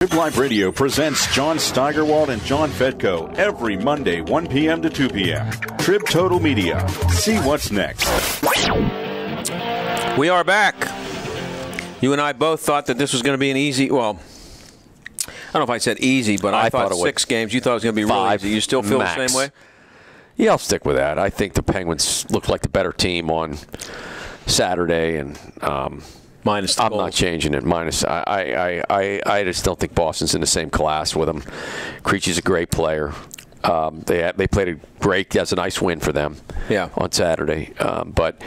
Trib Live Radio presents John Steigerwald and John Fedko every Monday, 1 p.m. to 2 p.m. Trib Total Media. See what's next. We are back. You and I both thought that this was going to be an easy, well, I don't know if I said easy, but I thought 6 games. You thought it was going to be really easy. You still feel the same way? Yeah, I'll stick with that. I think the Penguins looked like the better team on Saturday, and minus the I'm goals. not changing it. Minus, I just don't think Boston's in the same class with them. Krejci's a great player. They played a great. That's a nice win for them. Yeah. On Saturday, but.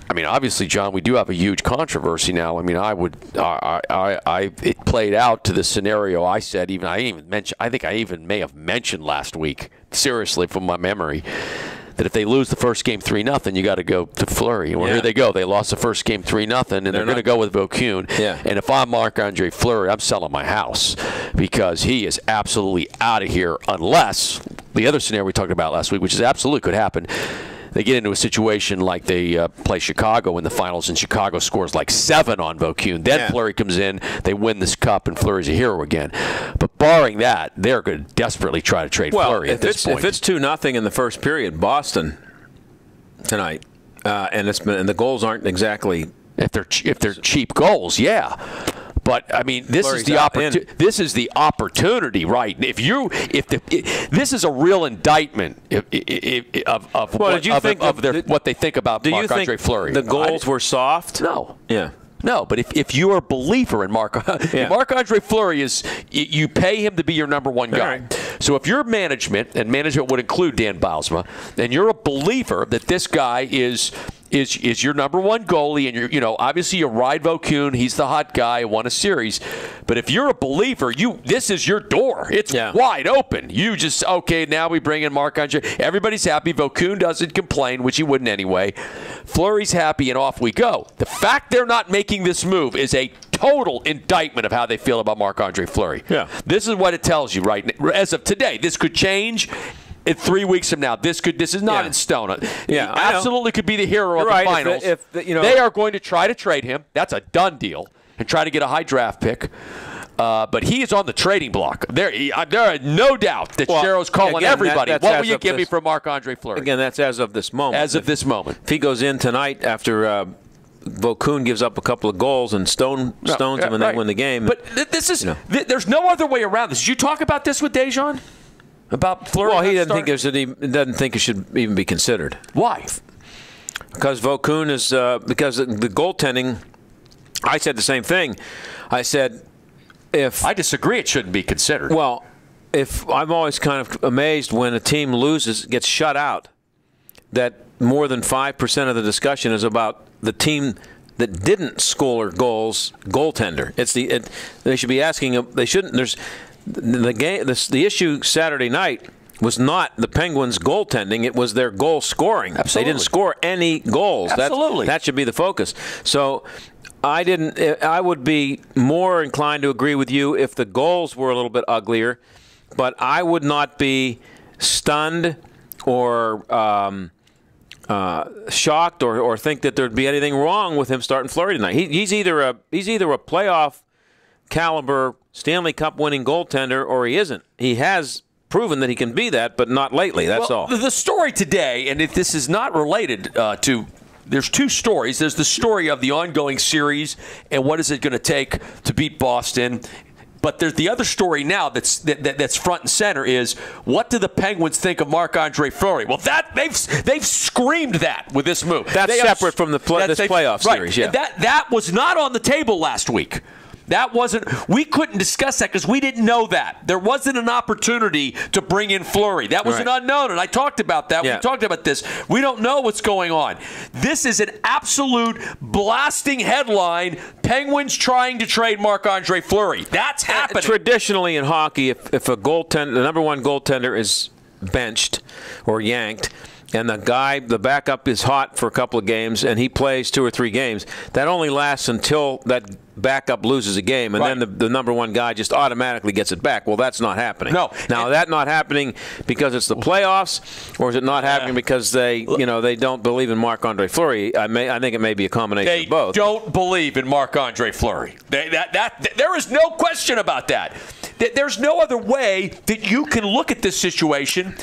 I mean, obviously, John, we do have a huge controversy now. I mean, it played out to the scenario I said. I think I even may have mentioned last week, seriously, from my memory, that if they lose the first game 3-0, you got to go to Fleury. Well, here they go. They lost the first game 3-0, and they're going to go with Vaucoun. Yeah. And if I'm Marc-Andre Fleury, I'm selling my house because he is absolutely out of here unless the other scenario we talked about last week, which is absolutely could happen. They get into a situation like they play Chicago in the finals, and Chicago scores like 7 on Vaucoun. Then Fleury comes in, they win this cup, and Fleury's a hero again. But barring that, they're going to desperately try to trade Fleury at this point. If it's 2-0 in the first period, Boston tonight, and the goals aren't exactly if they're cheap goals, yeah. But I mean, this is the opportunity, right? This is a real indictment of what they think about Marc-Andre Fleury. The goals were soft? No. Yeah. No, but if you're a believer in Marc-Andre Fleury you pay him to be your number one guy. Right. So if you're management, and management would include Dan Bylsma, then you're a believer that this guy is your number one goalie, and obviously you ride Vaucoun. He's the hot guy, won a series. But if you're a believer, this is your door. It's wide open. You just now we bring in Marc-Andre. Everybody's happy. Vaucoun doesn't complain, which he wouldn't anyway. Fleury's happy, and off we go. The fact they're not making this move is a total indictment of how they feel about Marc-Andre Fleury. Yeah. This is what it tells you right as of today. This could change. In 3 weeks from now, this is not in stone. Yeah, he absolutely could be the hero of the finals. They are going to try to trade him. That's a done deal, and try to get a high draft pick. But he is on the trading block. There is no doubt that Cheryl's calling everybody. What will you give me for Marc-Andre Fleury? Again, that's as of this moment. As of this moment. If he goes in tonight after Vaucoun gives up a couple of goals and stones him and they win the game. But there's no other way around this. Did you talk about this with Dejan? About Fleury? Well, he doesn't think it should even be considered. Why? Because Vaucoun is because the goaltending. I said the same thing. I said I disagree. It shouldn't be considered. Well, I'm always kind of amazed when a team gets shut out, that more than 5% of the discussion is about the team that didn't score goals goaltender. They should be asking. They shouldn't. The issue Saturday night was not the Penguins' goaltending; it was their goal scoring. Absolutely. They didn't score any goals. Absolutely, that should be the focus. So, I would be more inclined to agree with you if the goals were a little bit uglier, but I would not be stunned or shocked or think that there'd be anything wrong with him starting Fleury tonight. He's either a playoff caliber Stanley Cup winning goaltender, or he isn't. He has proven that he can be that, but not lately. That's all. The story today, and if this is not related to, there's 2 stories. There's the story of the ongoing series and what is it going to take to beat Boston. But there's the other story now that's front and center is, what do the Penguins think of Marc-Andre Fleury? Well, they've screamed that with this move. That's separate from this playoff series. Yeah. That was not on the table last week. We couldn't discuss that because we didn't know that. There wasn't an opportunity to bring in Fleury. That was an unknown, and I talked about that. Yeah. We talked about this. We don't know what's going on. This is an absolute blasting headline. Penguins trying to trade Marc-Andre Fleury. That's happening. Traditionally in hockey, if the number one goaltender is benched or yanked, and the backup is hot for a couple of games, and he plays 2 or 3 games, that only lasts until that backup loses a game, and then the number one guy just automatically gets it back. Well, that's not happening. No. Now, that not happening because it's the playoffs, or is it not happening because they don't believe in Marc-Andre Fleury? I think it may be a combination of both. They don't believe in Marc-Andre Fleury. There is no question about that. There's no other way that you can look at this situation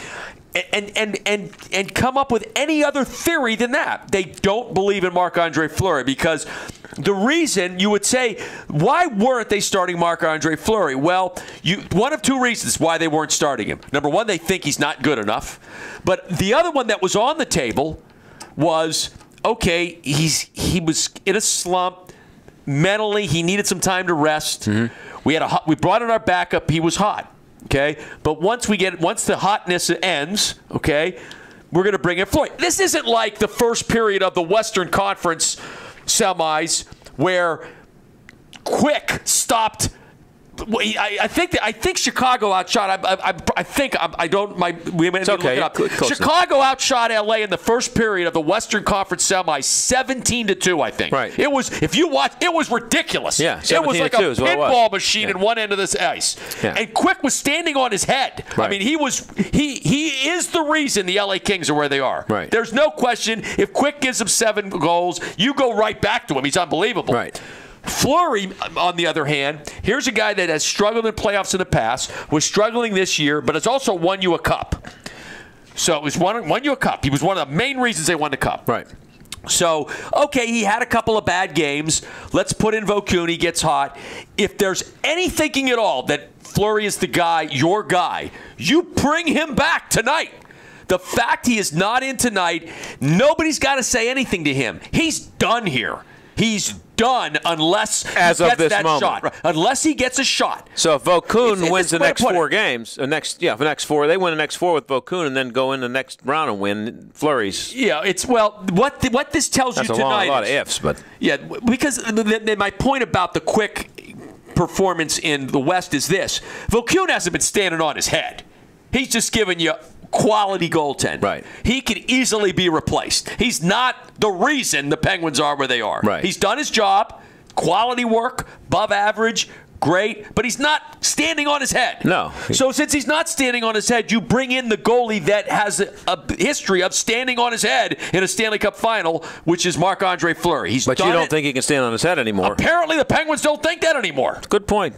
and come up with any other theory than that. They don't believe in Marc-Andre Fleury because the reason you would say, why weren't they starting Marc-Andre Fleury? Well, one of 2 reasons why they weren't starting him. Number one, they think he's not good enough. But the other one that was on the table was, okay, he was in a slump. Mentally, he needed some time to rest. Mm-hmm. We brought in our backup. He was hot. Okay, but once the hotness ends, okay, we're going to bring in Fleury. This isn't like the first period of the Western Conference semis where Quick stopped. I think Chicago outshot. We may need to look it up. Chicago outshot LA in the first period of the Western Conference semi, 17-2. I think. Right. It was. If you watch, it was ridiculous. Yeah. It was like a pinball machine in one end of this ice. Yeah. And Quick was standing on his head. Right. I mean, he is the reason the LA Kings are where they are. Right. There's no question. If Quick gives them 7 goals, you go right back to him. He's unbelievable. Right. Fleury, on the other hand, here's a guy that has struggled in playoffs in the past, was struggling this year, but has also won you a cup. So it was won you a cup. He was one of the main reasons they won the cup. Right. So, okay, he had a couple of bad games. Let's put in Vokun. He gets hot. If there's any thinking at all that Fleury is the guy, your guy, you bring him back tonight. The fact he is not in tonight, nobody's got to say anything to him. He's done here. He's done unless he gets that shot. Right. Unless he gets a shot. So if Vokun wins the next 4 games, the next 4, they win the next 4 with Vokun and then go in the next round and win Fleury's. Yeah, what this tells you tonight. That's a lot of ifs, but because my point about the Quick performance in the West is this: Vokun hasn't been standing on his head. He's just giving you quality goaltend. Right. He could easily be replaced. He's not the reason the Penguins are where they are. Right. He's done his job, quality work, above average, great, but he's not standing on his head. No. So since he's not standing on his head, you bring in the goalie that has a history of standing on his head in a Stanley Cup final, which is Marc-Andre Fleury. But you don't think he can stand on his head anymore. Apparently the Penguins don't think that anymore. Good point.